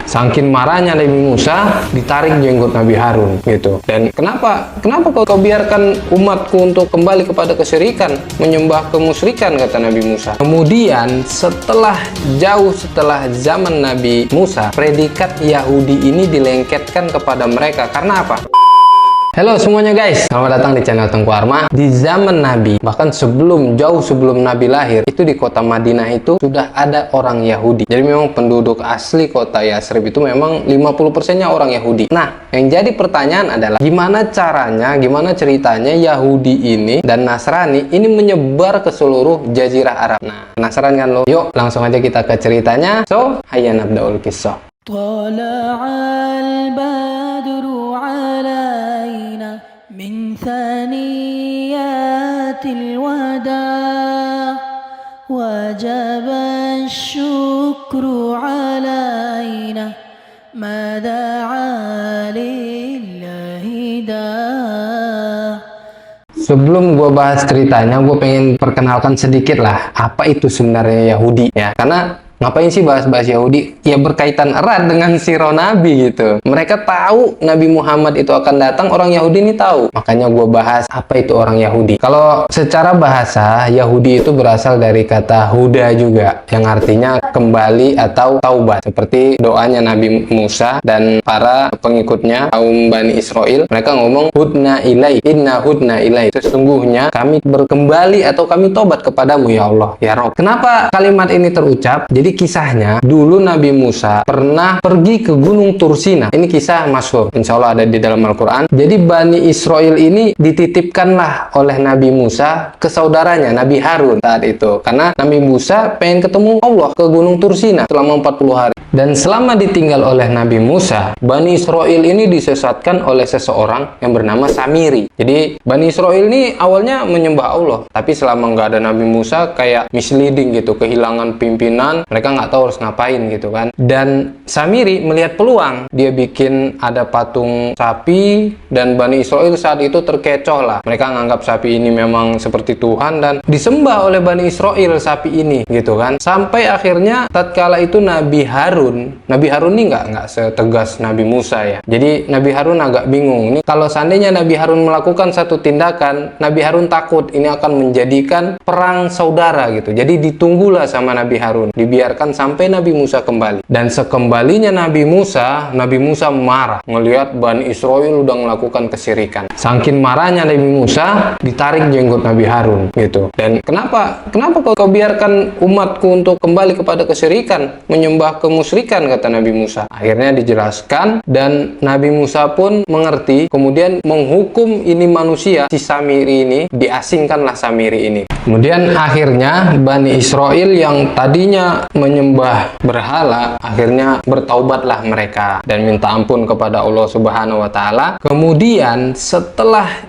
Saking marahnya Nabi Musa, ditarik jenggot Nabi Harun gitu. Dan kenapa kau biarkan umatku untuk kembali kepada kesyirikan, menyembah kemusyrikan, kata Nabi Musa. Kemudian setelah zaman Nabi Musa, predikat Yahudi ini dilengketkan kepada mereka. Karena apa? Halo semuanya guys, selamat datang di channel Tengku Arma. Di zaman Nabi, bahkan jauh sebelum Nabi lahir, itu di kota Madinah itu sudah ada orang Yahudi. Jadi memang penduduk asli kota Yasrib itu memang 50%-nya orang Yahudi. Nah, yang jadi pertanyaan adalah gimana ceritanya Yahudi ini dan Nasrani ini menyebar ke seluruh Jazirah Arab. Nah, penasaran kan lo? Yuk, langsung aja kita ke ceritanya. So, hayya nabda'ul qissah. من ثنيات الوداع وجب الشكر علينا ما دعا لله داع. Sebelum gue bahas ceritanya, gue pengen perkenalkan sedikit lah apa itu sebenarnya Yahudi ya. Karena ngapain sih bahas-bahas Yahudi? Ya berkaitan erat dengan sirah Nabi gitu. Mereka tahu Nabi Muhammad itu akan datang, orang Yahudi ini tahu. Makanya gue bahas apa itu orang Yahudi. Kalau secara bahasa, Yahudi itu berasal dari kata huda juga, yang artinya kembali atau taubat. Seperti doanya Nabi Musa dan para pengikutnya, kaum Bani Israel. Mereka ngomong, hudna ilai, inna hudna ilai. Sesungguhnya kami berkembali atau kami tobat kepadamu ya Allah, ya Rob. Kenapa kalimat ini terucap? Jadi kisahnya, dulu Nabi Musa pernah pergi ke Gunung Tursina. Ini kisah masyhur, insya Allah ada di dalam Al-Quran. Jadi Bani Israel ini dititipkanlah oleh Nabi Musa ke saudaranya Nabi Harun saat itu. Karena Nabi Musa pengen ketemu Allah ke Gunung Tursina selama 40 hari. Dan selama ditinggal oleh Nabi Musa, Bani Israel ini disesatkan oleh seseorang yang bernama Samiri. Jadi Bani Israel ini awalnya menyembah Allah, tapi selama nggak ada Nabi Musa kayak misleading gitu, kehilangan pimpinan, mereka nggak tahu harus ngapain gitu kan. Dan Samiri melihat peluang, dia bikin ada patung sapi, dan Bani Israel saat itu terkecoh lah. Mereka nganggap sapi ini memang seperti Tuhan dan disembah oleh Bani Israel sapi ini gitu kan. Sampai akhirnya tatkala itu Nabi Harun ini nggak setegas Nabi Musa ya. Jadi Nabi Harun agak bingung. Ini kalau seandainya Nabi Harun melakukan satu tindakan, Nabi Harun takut ini akan menjadikan perang saudara gitu. Jadi ditunggulah sama Nabi Harun, dibiarkan sampai Nabi Musa kembali. Dan sekembalinya Nabi Musa marah ngelihat Bani Israel udah melakukan kesyirikan. Saking marahnya Nabi Musa, ditarik jenggot Nabi Harun gitu. Dan kenapa kau biarkan umatku untuk kembali kepada kesyirikan, menyembah kemusyrikan, kata Nabi Musa. Akhirnya dijelaskan dan Nabi Musa pun mengerti, kemudian menghukum ini manusia, si Samiri ini, diasingkanlah Samiri ini. Kemudian akhirnya Bani Israel yang tadinya menyembah berhala, akhirnya bertaubatlah mereka dan minta ampun kepada Allah Subhanahu wa Ta'ala. Kemudian setelah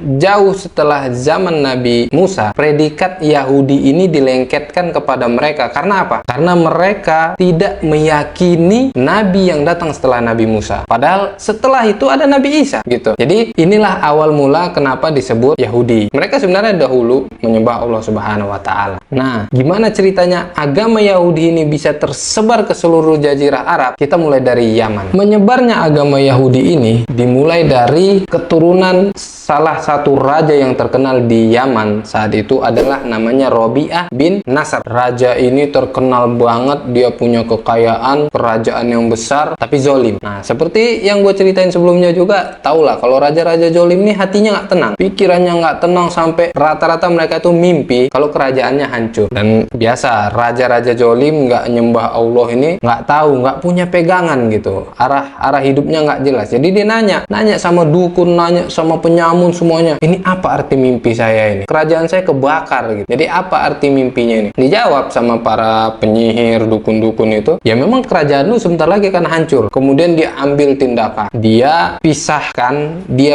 zaman Nabi Musa, predikat Yahudi ini dilengketkan kepada mereka. Karena apa? Karena mereka tidak meyakini Nabi yang datang setelah Nabi Musa. Padahal setelah itu ada Nabi Isa gitu. Jadi inilah awal mula kenapa disebut Yahudi. Mereka sebenarnya dahulu menyembah Allah Subhanahu wa Ta'ala. Nah, gimana ceritanya agama Yahudi ini bisa tersebar ke seluruh Jazirah Arab? Kita mulai dari Yaman. Menyebarnya agama Yahudi ini dimulai dari keturunan salah satu raja yang terkenal di Yaman saat itu adalah namanya Robi'ah bin Nasr. Raja ini terkenal banget, dia punya kekayaan, kerajaan yang besar, tapi zolim. Nah, seperti yang gue ceritain sebelumnya juga, tau lah kalau raja-raja zolim ini hatinya nggak tenang, pikirannya nggak tenang, sampai rata-rata mereka itu mimpi kalau kerajaannya hancur. Dan biasa raja-raja zolim nggak nyembah Allah ini nggak tahu, nggak punya pegangan gitu, arah hidupnya nggak jelas. Jadi dia nanya sama dukun, nanya sama penyamun semuanya, ini apa arti mimpi saya ini? Kerajaan saya kebakar gitu. Jadi apa arti mimpinya ini? Dijawab sama para penyihir, dukun-dukun itu, ya memang kerajaan lu sebentar lagi akan hancur. Kemudian dia ambil tindakan, dia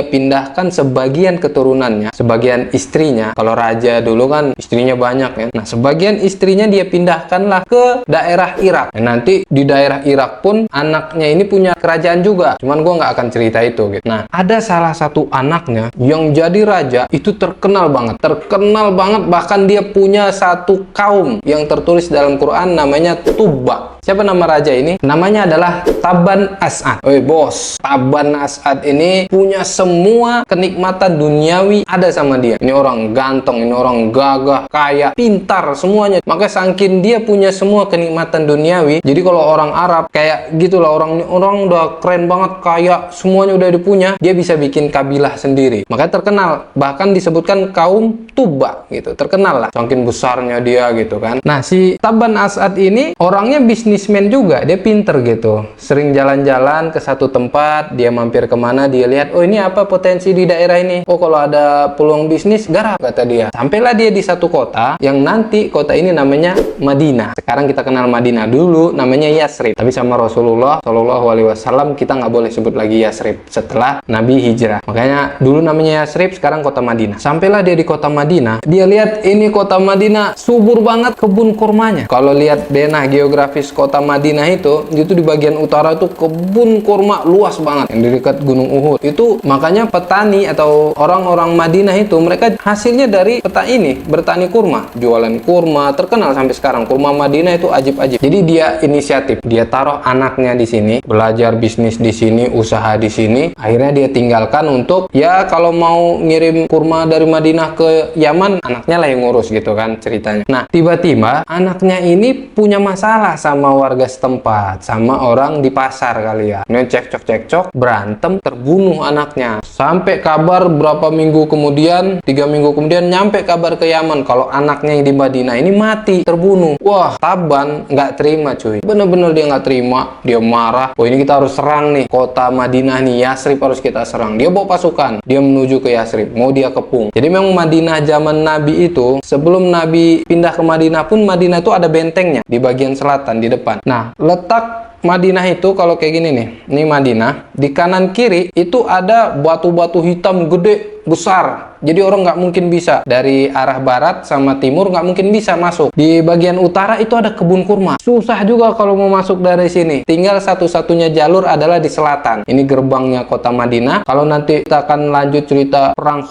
pindahkan sebagian keturunannya, sebagian istrinya. Kalau raja dulu kan istrinya banyak ya. Nah, sebagian istrinya dia pindahkanlah ke daerah Irak. Nah, nanti di daerah Irak pun anaknya ini punya kerajaan juga. Cuman gue nggak akan cerita itu gitu. Nah, ada salah satu anaknya yang jadi raja itu terkenal banget. Terkenal banget, bahkan dia punya satu kaum yang tertulis dalam Quran namanya Tubba. Siapa nama raja ini? Namanya adalah Taban As'ad. Oi bos, Taban As'ad ini punya semua kenikmatan duniawi ada sama dia. Ini orang ganteng, ini orang gagah, kaya, pintar semuanya. Makanya saking dia punya semua kenikmatan duniawi, jadi kalau orang Arab kayak gitulah, orang udah keren banget, kaya, semuanya udah dipunya, dia bisa bikin kabilah sendiri. Makanya terkenal, bahkan disebutkan kaum Tubba gitu. Terkenal lah, saking besarnya dia gitu kan. Nah, si Taban As'ad ini orangnya bisnismen juga, dia pinter gitu. Sering jalan-jalan ke satu tempat, dia mampir kemana, dia lihat, oh ini apa potensi di daerah ini. Oh kalau ada peluang bisnis, garap kata dia. Sampailah dia di satu kota, yang nanti kota ini namanya Madinah. Sekarang kita kenal Madinah, dulu namanya Yasrib. Tapi sama Rasulullah Shallallahu Alaihi Wasallam kita nggak boleh sebut lagi Yasrib setelah Nabi hijrah. Makanya dulu namanya Yasrib, sekarang kota Madinah. Sampailah dia di kota Madinah, dia lihat ini kota Madinah subur banget kebun kurmanya. Kalau lihat denah geografis kota Madinah itu di bagian utara itu kebun kurma luas banget yang di dekat Gunung Uhud. Itu makanya petani atau orang-orang Madinah itu mereka hasilnya dari peta ini bertani kurma, jualan kurma, terkenal sampai sekarang. Kurma Madinah itu ajib-ajib. Jadi dia inisiatif, dia taruh anaknya di sini, belajar bisnis di sini, usaha di sini. Akhirnya dia tinggalkan untuk ya kalau mau ngirim kurma dari Madinah ke Yaman, anaknya lah yang ngurus gitu kan ceritanya. Nah, tiba-tiba anaknya ini punya masalah sama warga setempat, sama orang di pasar kali ya. Ini cekcok-cekcok, berantem, terbunuh anaknya. Sampai kabar berapa minggu kemudian, 3 minggu kemudian nyampe kabar ke Yaman kalau anaknya yang di Madinah ini mati, terbunuh. Wah, Taban nggak terima cuy. Bener-bener dia nggak terima, dia marah. Oh ini kita harus serang nih, kota Madinah nih, Yasrib harus kita serang. Dia bawa pasukan, dia menuju ke Yasrib, mau dia kepung. Jadi memang Madinah zaman Nabi itu, sebelum Nabi pindah ke Madinah pun, Madinah itu ada bentengnya di bagian selatan, di depan. Nah, letak Madinah itu kalau kayak gini nih, ini Madinah, di kanan kiri itu ada batu-batu hitam gede, besar. Jadi orang nggak mungkin bisa dari arah barat sama timur, nggak mungkin bisa masuk. Di bagian utara itu ada kebun kurma. Susah juga kalau mau masuk dari sini. Tinggal satu-satunya jalur adalah di selatan. Ini gerbangnya kota Madinah. Kalau nanti kita akan lanjut cerita perang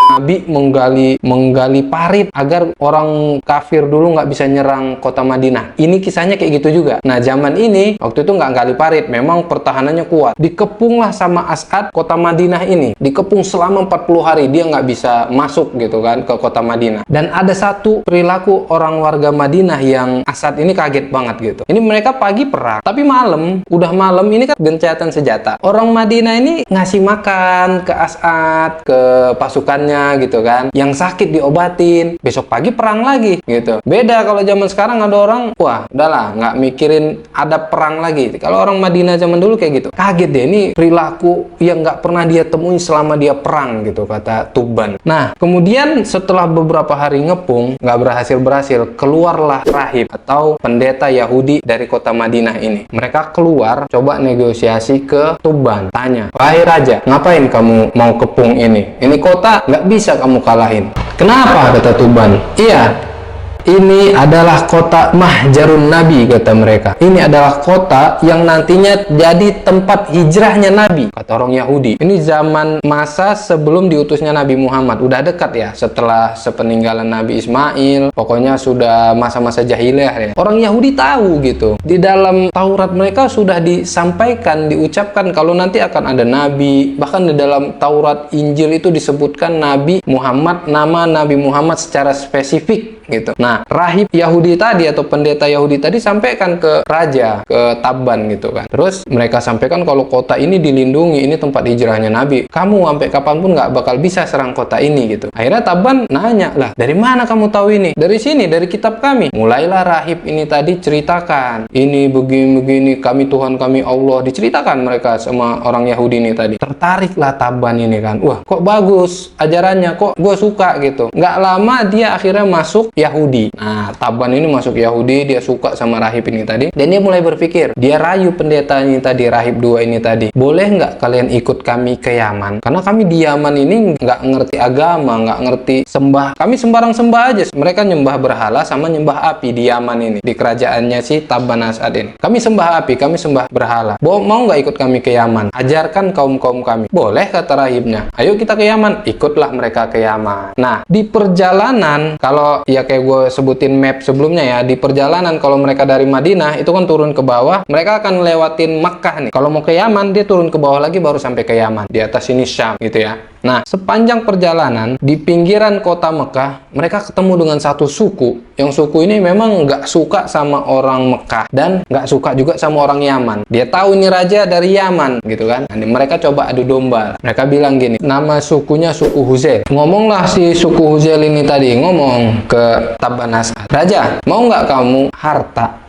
Nabi menggali parit agar orang kafir dulu nggak bisa nyerang kota Madinah. Ini kisahnya kayak gitu juga. Nah, zaman ini waktu itu nggak gali parit, memang pertahanannya kuat. Dikepunglah sama As'ad kota Madinah ini. Dikepung selama 40 hari, dia nggak bisa masuk gitu kan ke kota Madinah. Dan ada satu perilaku orang warga Madinah yang As'ad ini kaget banget gitu. Ini mereka pagi perang, tapi udah malam ini kan gencatan senjata. Orang Madinah ini ngasih makan ke As'ad, ke pasukannya gitu kan, yang sakit diobatin, besok pagi perang lagi gitu. Beda kalau zaman sekarang ada orang, wah udahlah nggak mikirin ada perang lagi. Kalau orang Madinah zaman dulu kayak gitu, kaget deh, ini perilaku yang nggak pernah dia temui selama dia perang gitu, kata Tuban. Nah kemudian setelah beberapa hari ngepung nggak berhasil, keluarlah rahib atau pendeta Yahudi dari kota Madinah ini. Mereka keluar coba negosiasi ke Tuban, tanya, wahai raja, ngapain kamu mau kepung ini kota nggak bisa kamu kalahin. Kenapa? Kata Tuban. Iya, ini adalah kota Mahjarun Nabi, kata mereka. Ini adalah kota yang nantinya jadi tempat hijrahnya Nabi, kata orang Yahudi. Ini zaman masa sebelum diutusnya Nabi Muhammad. Udah dekat ya, setelah sepeninggalan Nabi Ismail. Pokoknya sudah masa-masa jahiliyah ya. Orang Yahudi tahu gitu. Di dalam Taurat mereka sudah disampaikan, diucapkan kalau nanti akan ada Nabi. Bahkan di dalam Taurat Injil itu disebutkan Nabi Muhammad, nama Nabi Muhammad secara spesifik gitu. Nah, rahib Yahudi tadi atau pendeta Yahudi tadi sampaikan ke raja, ke Taban gitu kan. Terus mereka sampaikan kalau kota ini dilindungi, ini tempat hijrahnya Nabi. Kamu sampai kapanpun nggak bakal bisa serang kota ini gitu. Akhirnya Taban nanya, lah dari mana kamu tahu ini? Dari sini, dari kitab kami. Mulailah rahib ini tadi ceritakan, ini begini-begini, kami Tuhan kami Allah. Diceritakan mereka sama orang Yahudi ini tadi. Tertariklah Taban ini kan. Wah, kok bagus ajarannya, kok gue suka gitu. Nggak lama dia akhirnya masuk Yahudi. Nah, Taban ini masuk Yahudi, dia suka sama rahib ini tadi, dan dia mulai berpikir, dia rayu pendeta ini tadi, rahib 2 ini tadi, boleh nggak kalian ikut kami ke Yaman? Karena kami di Yaman ini nggak ngerti agama, nggak ngerti sembah, kami sembarang sembah aja. Mereka nyembah berhala sama nyembah api di Yaman ini, di kerajaannya si Taban As'ad ini. Kami sembah api, kami sembah berhala. Mau nggak ikut kami ke Yaman? Ajarkan kaum-kaum kami. Boleh, kata rahibnya. Ayo kita ke Yaman. Ikutlah mereka ke Yaman. Nah, di perjalanan, kalau ya kayak gue sebutin map sebelumnya ya, di perjalanan kalau mereka dari Madinah itu kan turun ke bawah, mereka akan lewatin Makkah nih. Kalau mau ke Yaman, dia turun ke bawah lagi baru sampai ke Yaman. Di atas ini Syam gitu ya. Nah, sepanjang perjalanan di pinggiran kota Mekah, mereka ketemu dengan satu suku. Yang suku ini memang nggak suka sama orang Mekah dan nggak suka juga sama orang Yaman. Dia tahu ini raja dari Yaman gitu kan. Nah, mereka coba adu domba. Mereka bilang gini, nama sukunya suku Huzail. Ngomonglah si suku Huzail ini tadi, ngomong ke Taban As'ad, "Raja, mau nggak kamu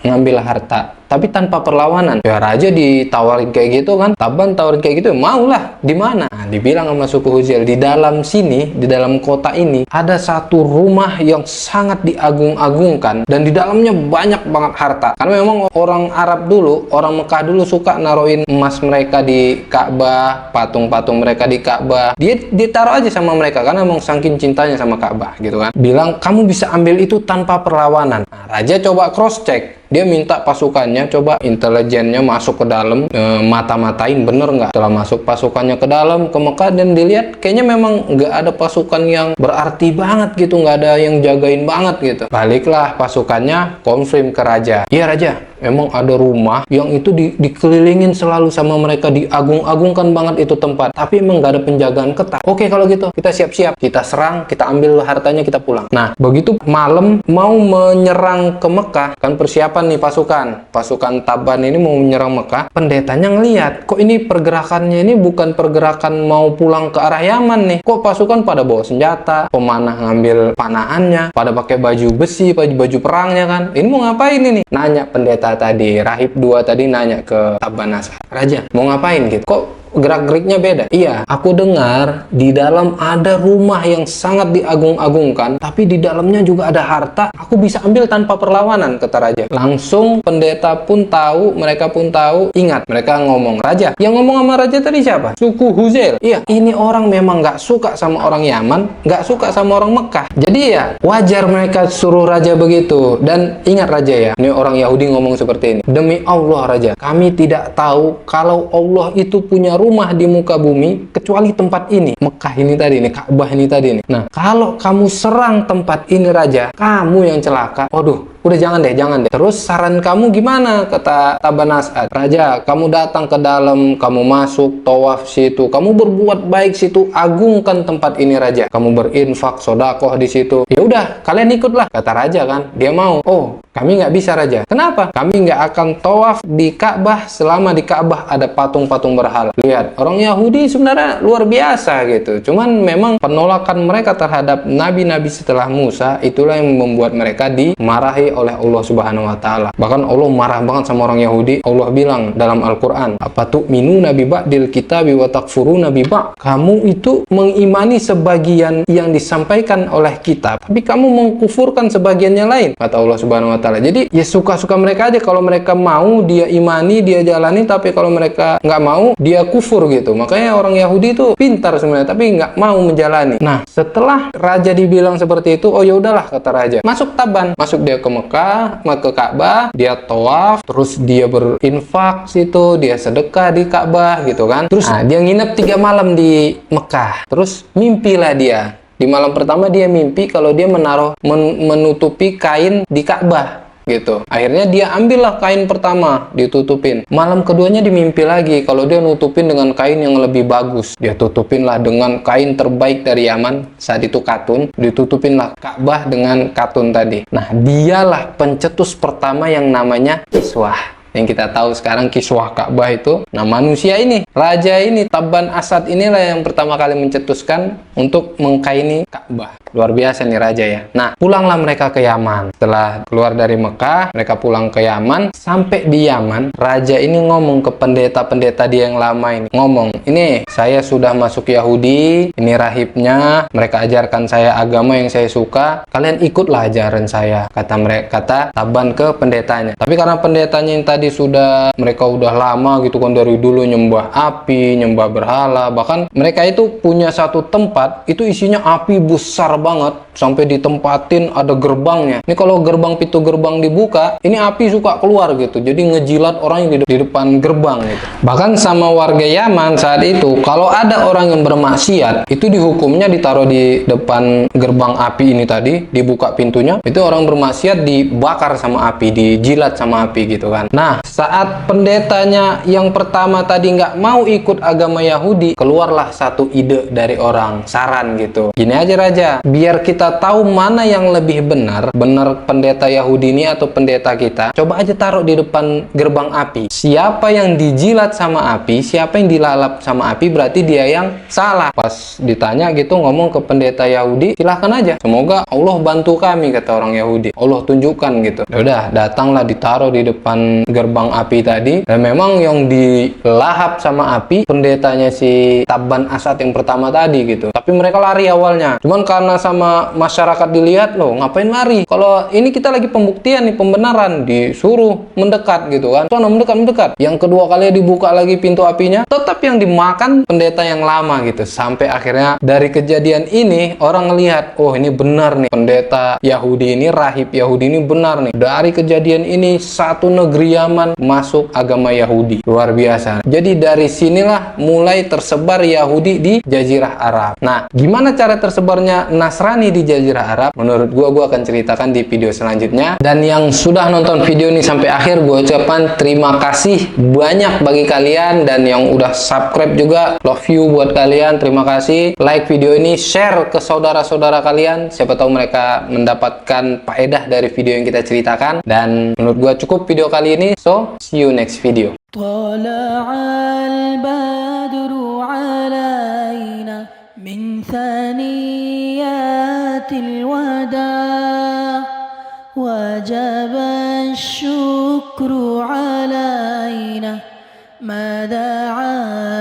ngambil harta tapi tanpa perlawanan?" Ya raja ditawarin kayak gitu kan, Taban tawarin kayak gitu, maulah. Di mana? Nah, dibilang sama suku Huzail, di dalam sini, di dalam kota ini ada satu rumah yang sangat diagung-agungkan dan di dalamnya banyak banget harta. Karena memang orang Arab dulu, orang Mekah dulu suka naruhin emas mereka di Ka'bah, patung-patung mereka di Ka'bah. Dia taruh aja sama mereka karena memang saking cintanya sama Ka'bah gitu kan. Bilang kamu bisa ambil itu tanpa perlawanan. Nah, raja coba cross check. Dia minta pasukannya, coba intelijennya masuk ke dalam, mata-matain bener nggak. Setelah masuk pasukannya ke dalam, ke Mekah, dan dilihat kayaknya memang nggak ada pasukan yang berarti banget gitu, nggak ada yang jagain banget gitu. Baliklah pasukannya, konfirm ke raja. Iya raja, memang ada rumah yang itu dikelilingin selalu sama mereka, diagung-agungkan banget itu tempat, tapi emang nggak ada penjagaan ketat. Oke, kalau gitu kita siap-siap, kita serang, kita ambil hartanya, kita pulang. Nah, begitu malam mau menyerang ke Mekah, kan persiapan nih pasukan Taban ini mau menyerang Mekah. Pendetanya ngelihat, kok ini pergerakannya ini bukan pergerakan mau pulang ke arah Yaman nih, kok pasukan pada bawa senjata, pemanah ngambil panahannya, pada pakai baju besi, baju perangnya kan. Ini mau ngapain ini? Nanya pendeta tadi, rahib 2 tadi nanya ke Taban As'ad, raja mau ngapain gitu, kok gerak-geriknya beda? Iya, aku dengar di dalam ada rumah yang sangat diagung-agungkan, tapi di dalamnya juga ada harta, aku bisa ambil tanpa perlawanan, kata raja. Langsung pendeta pun tahu, mereka pun tahu. Ingat, mereka ngomong, raja, yang ngomong sama raja tadi siapa? Suku Huzail. Iya, ini orang memang nggak suka sama orang Yaman, nggak suka sama orang Mekah. Jadi ya wajar mereka suruh raja begitu. Dan ingat raja ya, ini orang Yahudi ngomong seperti ini, demi Allah raja, kami tidak tahu kalau Allah itu punya rumah di muka bumi kecuali tempat ini, Mekah ini tadi nih, Ka'bah ini tadi nih. Nah, kalau kamu serang tempat ini raja, kamu yang celaka. Waduh, udah jangan deh. Terus saran kamu gimana? Kata Taban As'ad, raja, kamu datang ke dalam, kamu masuk tawaf situ, kamu berbuat baik situ, agungkan tempat ini raja, kamu berinfak, sodakoh di situ. Ya udah, kalian ikutlah, kata raja kan. Dia mau. Oh, kami nggak bisa raja. Kenapa? Kami nggak akan tawaf di Ka'bah selama di Ka'bah ada patung-patung berhala. Lihat, orang Yahudi sebenarnya luar biasa gitu. Cuman memang penolakan mereka terhadap nabi-nabi setelah Musa itulah yang membuat mereka dimarahi oleh Allah Subhanahu wa taala. Bahkan Allah marah banget sama orang Yahudi. Allah bilang dalam Al-Qur'an, "Apa tu'minuna bi ba'dil kitabi wa takfuruna bi ba'd?" Kamu itu mengimani sebagian yang disampaikan oleh kitab, tapi kamu mengkufurkan sebagiannya lain, kata Allah Subhanahu wa taala. Jadi ya suka-suka mereka aja. Kalau mereka mau dia imani, dia jalani, tapi kalau mereka nggak mau dia kufur gitu. Makanya orang Yahudi itu pintar sebenarnya, tapi nggak mau menjalani. Nah, setelah raja dibilang seperti itu, oh ya udahlah, kata raja. Masuk Taban, masuk dia ke Mekah, ke Ka'bah, dia tawaf, terus dia berinfak situ, dia sedekah di Ka'bah gitu kan. Terus dia nginep 3 malam di Mekah. Terus mimpilah dia. Di malam pertama dia mimpi kalau dia menutupi kain di Ka'bah gitu. Akhirnya dia ambillah kain pertama, ditutupin. Malam keduanya dimimpi lagi kalau dia nutupin dengan kain yang lebih bagus. Dia tutupinlah dengan kain terbaik dari Yaman, saat itu katun. Ditutupinlah Ka'bah dengan katun tadi. Nah, dialah pencetus pertama yang namanya kiswah. Yang kita tahu sekarang kiswah Ka'bah itu. Nah, manusia ini, raja ini, Tabban Asad inilah yang pertama kali mencetuskan untuk mengkaini Ka'bah. Luar biasa nih raja ya. Nah, pulanglah mereka ke Yaman. Setelah keluar dari Mekah, mereka pulang ke Yaman. Sampai di Yaman, raja ini ngomong ke pendeta-pendeta dia yang lama ini. Ngomong, ini saya sudah masuk Yahudi, ini rahibnya, mereka ajarkan saya agama yang saya suka, kalian ikutlah ajaran saya. Kata Tabban ke pendetanya. Tapi karena pendetanya yang tadi mereka udah lama gitu kan, dari dulu nyembah api, nyembah berhala, bahkan mereka itu punya satu tempat, itu isinya api besar banget, sampai ditempatin ada gerbangnya. Ini kalau pintu gerbang dibuka, ini api suka keluar gitu, jadi ngejilat orang yang di depan gerbang gitu. Bahkan sama warga Yaman saat itu, kalau ada orang yang bermaksiat, itu dihukumnya ditaruh di depan gerbang api ini tadi, dibuka pintunya, itu orang bermaksiat dibakar sama api, dijilat sama api gitu kan. Nah, saat pendetanya yang pertama tadi nggak mau ikut agama Yahudi, keluarlah satu ide dari orang, saran gitu. Gini aja raja, biar kita tahu mana yang lebih benar pendeta Yahudi ini atau pendeta kita, coba aja taruh di depan gerbang api. Siapa yang dijilat sama api, siapa yang dilalap sama api, berarti dia yang salah. Pas ditanya gitu, ngomong ke pendeta Yahudi, silahkan aja, semoga Allah bantu kami, kata orang Yahudi, Allah tunjukkan gitu. Udah, datanglah ditaruh di depan gerbang api tadi, dan memang yang dilahap sama api pendetanya si Tabban Asad yang pertama tadi gitu. Tapi mereka lari awalnya, cuman karena sama masyarakat dilihat, loh ngapain lari, kalau ini kita lagi pembuktian nih, pembenaran, disuruh mendekat gitu kan. Soalnya mendekat. Yang kedua kali dibuka lagi pintu apinya, tetap yang dimakan pendeta yang lama gitu. Sampai akhirnya dari kejadian ini orang ngelihat, oh ini benar nih, pendeta Yahudi ini, rahib Yahudi ini benar nih. Dari kejadian ini satu negeri Yaman masuk agama Yahudi. Luar biasa. Jadi dari sinilah mulai tersebar Yahudi di Jazirah Arab. Nah, gimana cara tersebarnya Nasrani di Jazirah Arab? Menurut gua akan ceritakan di video selanjutnya. Dan yang sudah nonton video ini sampai akhir, gua ucapkan terima kasih banyak bagi kalian, dan yang udah subscribe juga, love you buat kalian, terima kasih. Like video ini, share ke saudara-saudara kalian, siapa tahu mereka mendapatkan faedah dari video yang kita ceritakan. Dan menurut gua cukup video kali ini, so see you next video. طلع البدر علينا من ثنيات الوداع وجب الشكر علينا ما دعا